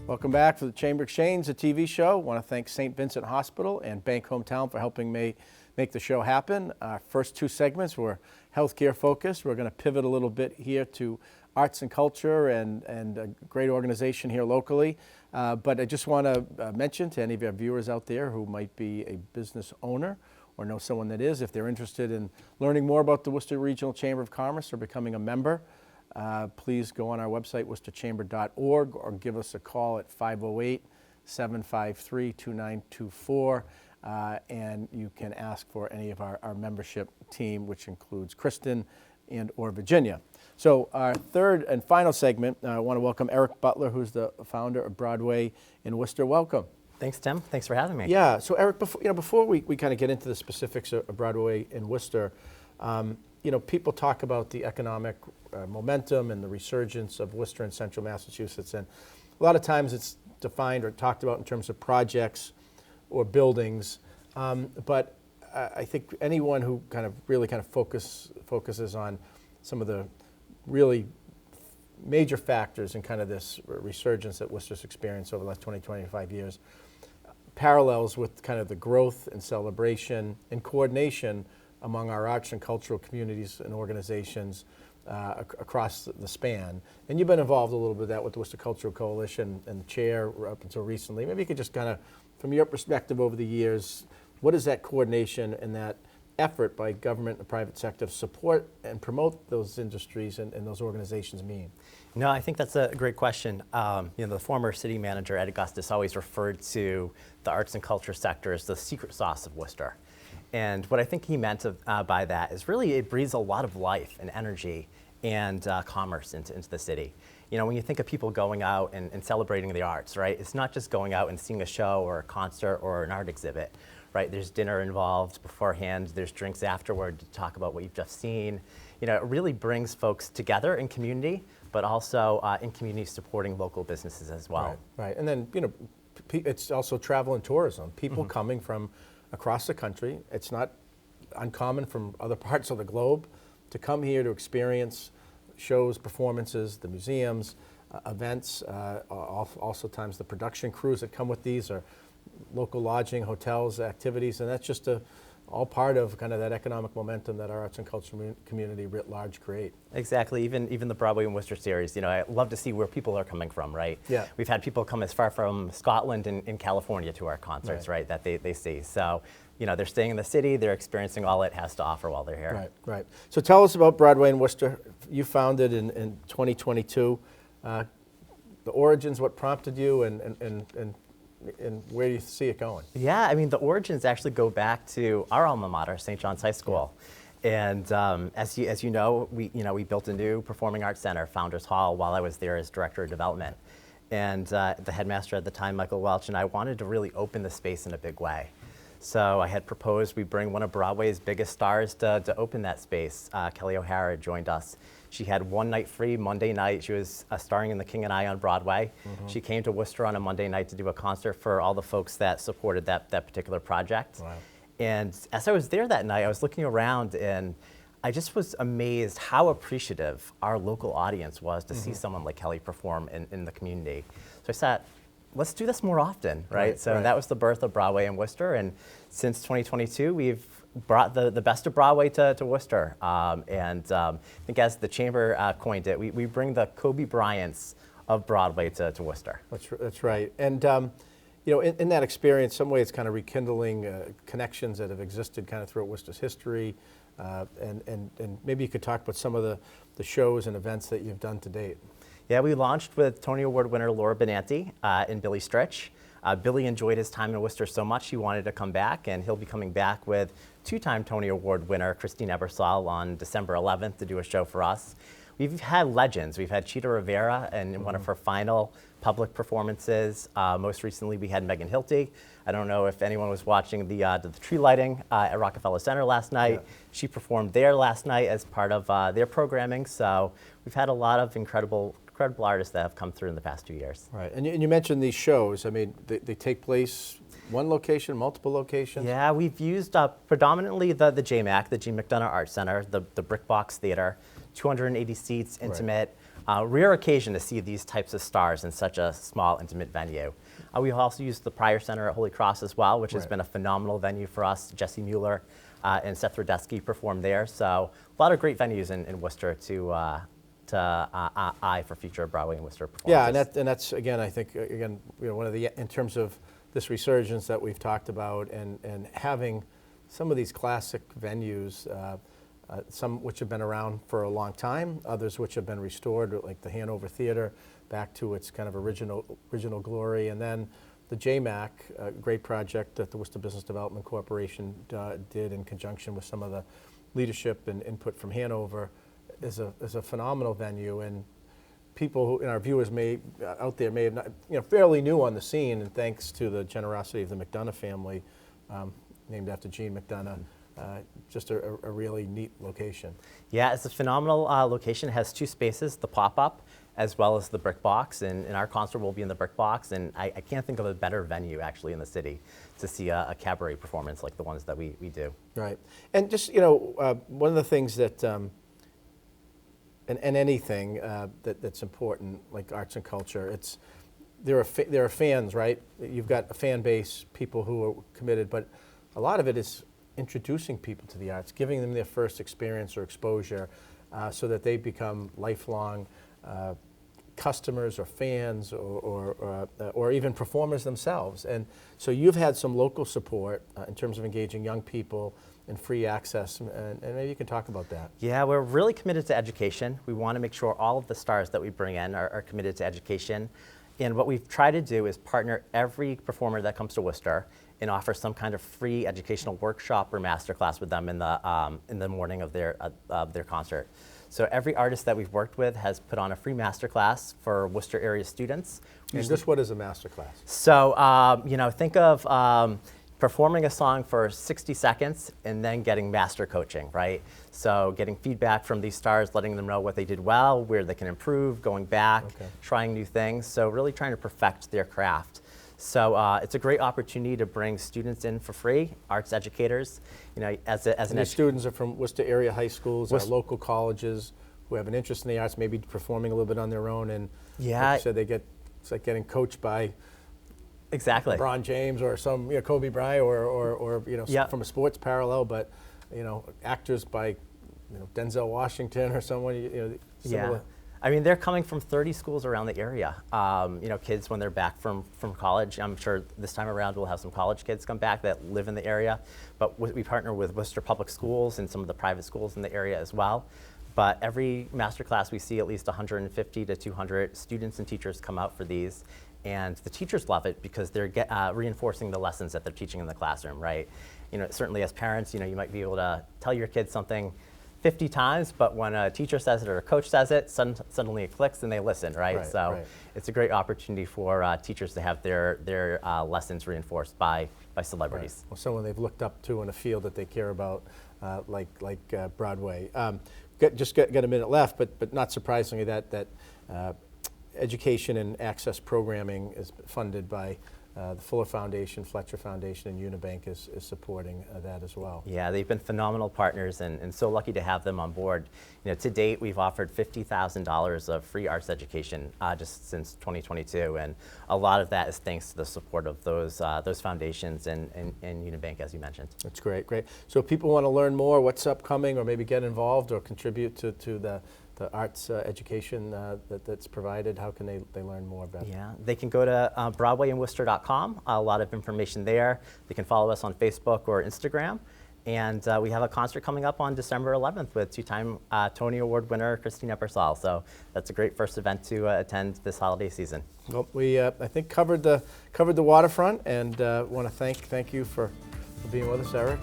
Welcome back to the Chamber Exchange, the TV show. I want to thank St. Vincent Hospital and Bank Hometown for helping me make the show happen. Our first two segments were healthcare focused. We're going to pivot a little bit here to arts and culture and a great organization here locally. But I just want to mention to any of our viewers out there who might be a business owner or know someone that is, if they're interested in learning more about the Worcester Regional Chamber of Commerce or becoming a member, please go on our website, worcesterchamber.org, or give us a call at 508-753-2924, and you can ask for any of our membership team, which includes Kristen and or Virginia. So our third and final segment, I want to welcome Eric Butler, who's the founder of Broadway in Worcester. Welcome. Thanks, Tim. Thanks for having me. Yeah, so Eric, before we kind of get into the specifics of Broadway in Worcester, people talk about the economic momentum and the resurgence of Worcester and central Massachusetts, and a lot of times it's defined or talked about in terms of projects or buildings, but I think anyone who really focuses on some of the really major factors in kind of this resurgence that Worcester's experienced over the last 20, 25 years, parallels with kind of the growth and celebration and coordination among our arts and cultural communities and organizations across the span. And you've been involved a little bit with that with the Worcester Cultural Coalition and the chair up until recently. Maybe you could just kind of, from your perspective over the years, what does that coordination and that effort by government and the private sector to support and promote those industries and those organizations mean? No, I think that's a great question. The former city manager, Ed Augustus, always referred to the arts and culture sector as the secret sauce of Worcester. And what I think he meant by that is really it breathes a lot of life and energy and commerce into the city. When you think of people going out and celebrating the arts, right? It's not just going out and seeing a show or a concert or an art exhibit, right? There's dinner involved beforehand, there's drinks afterward to talk about what you've just seen. It really brings folks together in community, but also in community supporting local businesses as well. Right. And then, it's also travel and tourism. People coming from across the country. It's not uncommon from other parts of the globe to come here to experience shows, performances, the museums, events, also times the production crews that come with these, or local lodging, hotels, activities, and that's just all part of kind of that economic momentum that our arts and culture community writ large create. Exactly. Even the Broadway and Worcester series, I love to see where people are coming from, right? Yeah. We've had people come as far from Scotland and California to our concerts, right, that they see. So, they're staying in the city, they're experiencing all it has to offer while they're here. Right. So tell us about Broadway in Worcester. You founded in 2022. The origins, what prompted you, and where do you see it going? Yeah, the origins actually go back to our alma mater, St. John's High School. And as you know, we built a new performing arts center, Founders Hall, while I was there as director of development. And the headmaster at the time, Michael Welch, and I wanted to really open the space in a big way. So I had proposed we bring one of Broadway's biggest stars to open that space. Kelly O'Hara joined us. She had one night free, Monday night. She was starring in The King and I on Broadway. She came to Worcester on a Monday night to do a concert for all the folks that supported that particular project. Wow. And as I was there that night, I was looking around and I just was amazed how appreciative our local audience was to see someone like Kelly perform in the community. So I thought, let's do this more often, right? So that was the birth of Broadway in Worcester, and since 2022, we've brought the best of Broadway to Worcester. I think as the Chamber coined it, we bring the Kobe Bryants of Broadway to Worcester. That's right. And in that experience, some way it's kind of rekindling connections that have existed kind of throughout Worcester's history. And maybe you could talk about some of the shows and events that you've done to date. Yeah, we launched with Tony Award winner Laura Benanti and Billy Stritch. Billy enjoyed his time in Worcester so much he wanted to come back, and he'll be coming back with two-time Tony Award winner Christine Ebersol on December 11th to do a show for us. We've had legends. We've had Cheetah Rivera in one of her final public performances. Most recently, we had Megan Hilty. I don't know if anyone was watching the tree lighting at Rockefeller Center last night. Yeah. She performed there last night as part of their programming. So we've had a lot of incredible artists that have come through in the past 2 years. Right, and you mentioned these shows. They take place one location, multiple locations? Yeah, we've used predominantly the JMAC, the G. McDonough Art Center, the Brick Box Theater, 280 seats, intimate. Rare occasion to see these types of stars in such a small, intimate venue. We've also used the Pryor Center at Holy Cross as well, which has been a phenomenal venue for us. Jesse Mueller and Seth Rodesky performed there. So a lot of great venues in Worcester to eye for future Broadway and Worcester performances. Yeah, and that's again, I think, again, one of the, in terms of this resurgence that we've talked about, and having some of these classic venues, some which have been around for a long time, others which have been restored, like the Hanover Theater, back to its kind of original glory, and then the JMAC, a great project that the Worcester Business Development Corporation did in conjunction with some of the leadership and input from Hanover, is a phenomenal venue. And people who, our viewers out there may have not, fairly new on the scene, and thanks to the generosity of the McDonough family, named after Gene McDonough, just a really neat location. Yeah, it's a phenomenal location. It has two spaces, the pop-up as well as the brick box, and our concert will be in the brick box, and I can't think of a better venue actually in the city to see a cabaret performance like the ones that we do. Right, and just, one of the things that, and anything that's important, like arts and culture, there are fans, right? You've got a fan base, people who are committed, but a lot of it is introducing people to the arts, giving them their first experience or exposure, so that they become lifelong customers or fans or even performers themselves. And so you've had some local support in terms of engaging young people and free access, and maybe you can talk about that. Yeah, we're really committed to education. We want to make sure all of the stars that we bring in are committed to education. And what we've tried to do is partner every performer that comes to Worcester and offer some kind of free educational workshop or masterclass with them in the morning of their concert. So every artist that we've worked with has put on a free masterclass for Worcester area students. And just what is a masterclass? So think of performing a song for 60 seconds and then getting master coaching, right? So getting feedback from these stars, letting them know what they did well, where they can improve, going back, trying new things. So really trying to perfect their craft. So it's a great opportunity to bring students in for free, arts educators. These students are from Worcester area high schools, or local colleges who have an interest in the arts, maybe performing a little bit on their own, and like you said, it's like getting coached by LeBron James or some Kobe Bryant or from a sports parallel, but actors by Denzel Washington or someone similar. I mean, they're coming from 30 schools around the area. Kids when they're back from college. I'm sure this time around we'll have some college kids come back that live in the area. But we partner with Worcester Public Schools and some of the private schools in the area as well. But every masterclass we see at least 150 to 200 students and teachers come out for these. And the teachers love it because they're reinforcing the lessons that they're teaching in the classroom, right? Certainly as parents, you might be able to tell your kids something 50 times, but when a teacher says it or a coach says it, suddenly it clicks and they listen, right? It's a great opportunity for teachers to have their lessons reinforced by celebrities. Or someone they've looked up to in a field that they care about, like Broadway. Got a minute left, but not surprisingly, that education and access programming is funded by the Fuller Foundation, Fletcher Foundation, and Unibank is supporting that as well. Yeah, they've been phenomenal partners, and so lucky to have them on board. To date, we've offered $50,000 of free arts education just since 2022, and a lot of that is thanks to the support of those foundations and Unibank, as you mentioned. That's great. So if people want to learn more, what's upcoming, or maybe get involved or contribute to the arts education that's provided, how can they learn more about it? Yeah, they can go to BroadwayandWorcester.com. A lot of information there. They can follow us on Facebook or Instagram. And we have a concert coming up on December 11th with two-time Tony Award winner Christina Bersal. So that's a great first event to attend this holiday season. Well, we I think covered the waterfront, and want to thank you for being with us, Eric.